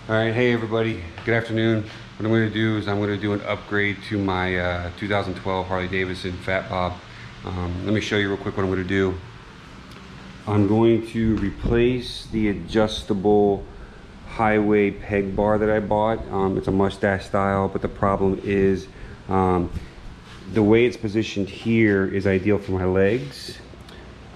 All right, hey everybody, good afternoon. What I'm going to do is I'm going to do an upgrade to my 2012 Harley Davidson Fat Bob. Let me show you real quick what I'm going to do. I'm going to replace the adjustable highway peg bar that I bought. It's a Mustache style, but the problem is the way it's positioned here is ideal for my legs.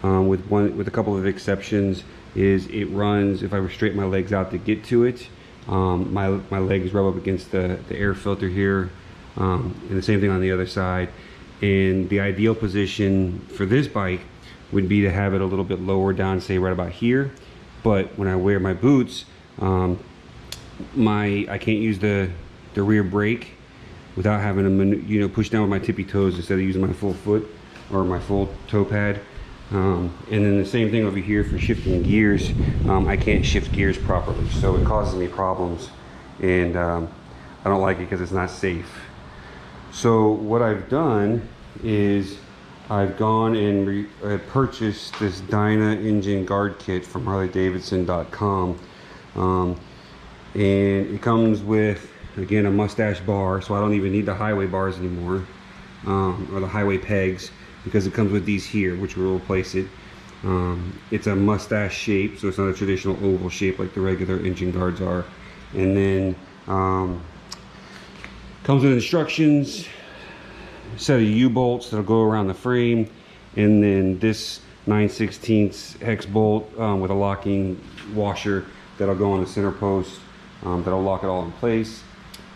With a couple of exceptions, is it runs, if I straighten my legs out to get to it, my legs rub up against the air filter here, and the same thing on the other side. And the ideal position for this bike would be to have it a little bit lower down, say right about here. But when I wear my boots, I can't use the rear brake without having to push down with my tippy toes instead of using my full foot or my full toe pad. And then the same thing over here for shifting gears. I can't shift gears properly, so it causes me problems, and I don't like it because it's not safe. So what I've done is I've gone and purchased this Dyna engine guard kit from HarleyDavidson.com, and it comes with, again, a Mustache bar, so I don't even need the highway bars anymore, or the highway pegs, because it comes with these here, which will replace it. It's a mustache shape, so it's not a traditional oval shape like the regular engine guards are. And then comes with instructions, a set of U-bolts that'll go around the frame, and then this 9/16 hex bolt with a locking washer that'll go on the center post, that'll lock it all in place.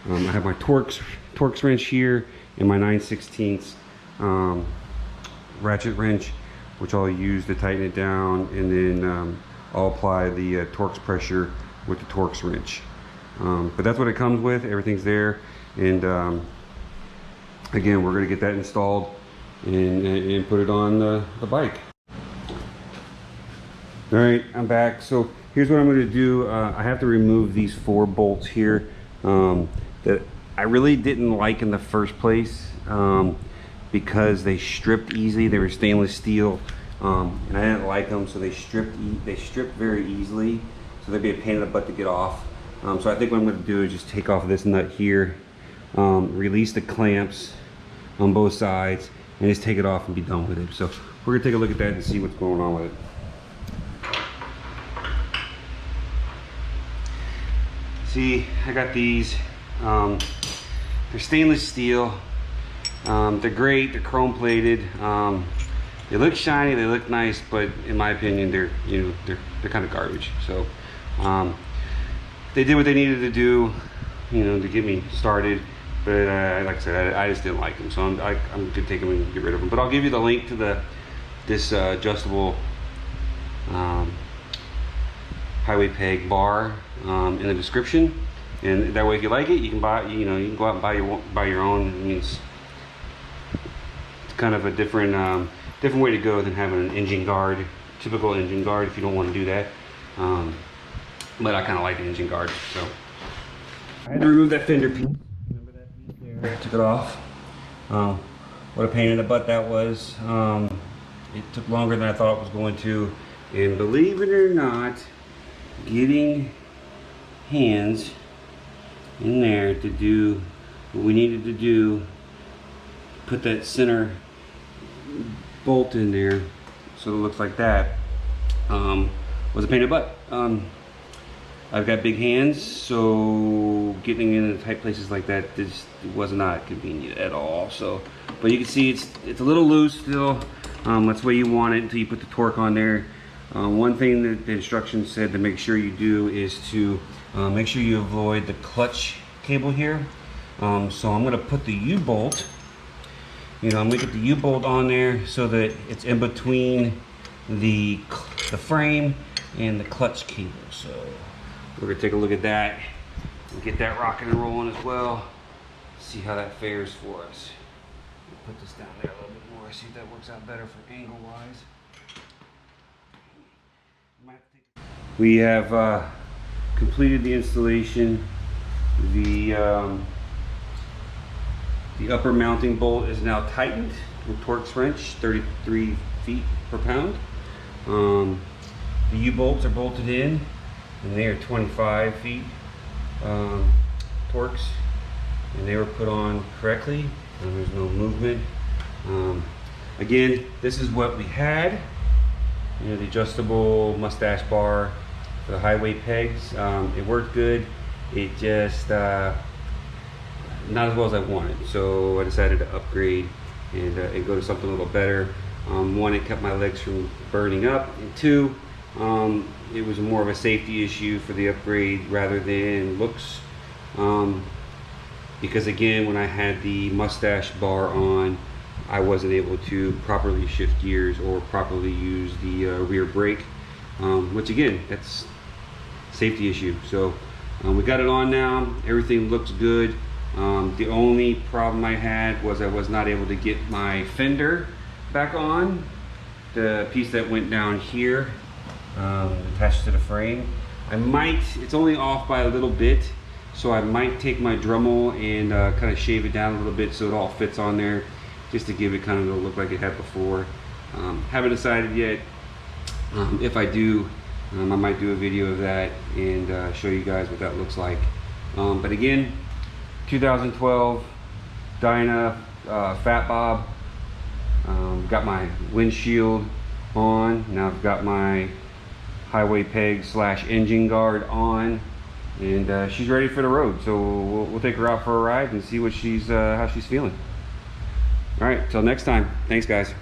I have my Torx wrench here and my 9/16 ratchet wrench, which I'll use to tighten it down, and then I'll apply the Torx pressure with the Torx wrench. But that's what it comes with. Everything's there, and again, we're going to get that installed and put it on the bike. All right, I'm back. So here's what I'm going to do. I have to remove these 4 bolts here that I really didn't like in the first place, because they stripped easily. They were stainless steel, and I didn't like them, so they stripped very easily, so they'd be a pain in the butt to get off. So I think what I'm going to do is just take off this nut here, release the clamps on both sides, and just take it off and be done with it. So we're going to take a look at that and see what's going on with it. See, I got these. They're stainless steel. They're great. They're chrome plated. They look shiny. They look nice, but in my opinion, they're kind of garbage. So they did what they needed to do, to get me started. But like I said, I just didn't like them, so I'm going to take them and get rid of them. But I'll give you the link to this adjustable highway peg bar in the description, and that way, if you like it, you can buy. You can go out and buy your own. It means it's kind of a different way to go than having an engine guard, typical engine guard, if you don't want to do that. But I kind of like the engine guard, so I had to remove that fender piece. Remember that piece there? I took it off. What a pain in the butt that was. It took longer than I thought it was going to, and believe it or not, getting hands in there to do what we needed to do, put that center bolt in there so it looks like that, was a pain in the butt. I've got big hands, so getting in tight places like that just was not convenient at all. So, but you can see it's a little loose still. That's the way you want it until you put the torque on there. One thing that the instructions said to make sure you do is to make sure you avoid the clutch cable here. So I'm going to put the U-bolt, I'm going to get the U-bolt on there so that it's in between the frame and the clutch cable. So we're going to take a look at that and get that rocking and rolling as well. See how that fares for us. Put this down there a little bit more, see if that works out better for angle wise. We have completed the installation. The upper mounting bolt is now tightened with Torx wrench, 33 feet per pound. The U-bolts are bolted in, and they are 25 feet torques, and they were put on correctly. There's no movement. Again, this is what we had. You know, the adjustable Mustache Bar, the highway pegs. It worked good. It just not as well as I wanted. So I decided to upgrade and go to something a little better. One, it kept my legs from burning up, and two, it was more of a safety issue for the upgrade rather than looks. Because again, when I had the Mustache Bar on, I wasn't able to properly shift gears or properly use the rear brake, which again, that's a safety issue. So we got it on now. Everything looks good. The only problem I had was I was not able to get my fender back on, the piece that went down here, attached to the frame. It's only off by a little bit, so I might take my Dremel and kind of shave it down a little bit so it all fits on there, just to give it kind of the look like it had before. Haven't decided yet. If I do, I might do a video of that and show you guys what that looks like. But again, 2012 Dyna Fat Bob. Got my windshield on. Now I've got my highway peg / engine guard on, and she's ready for the road. So we'll take her out for a ride and see what how she's feeling. All right, till next time. Thanks, guys.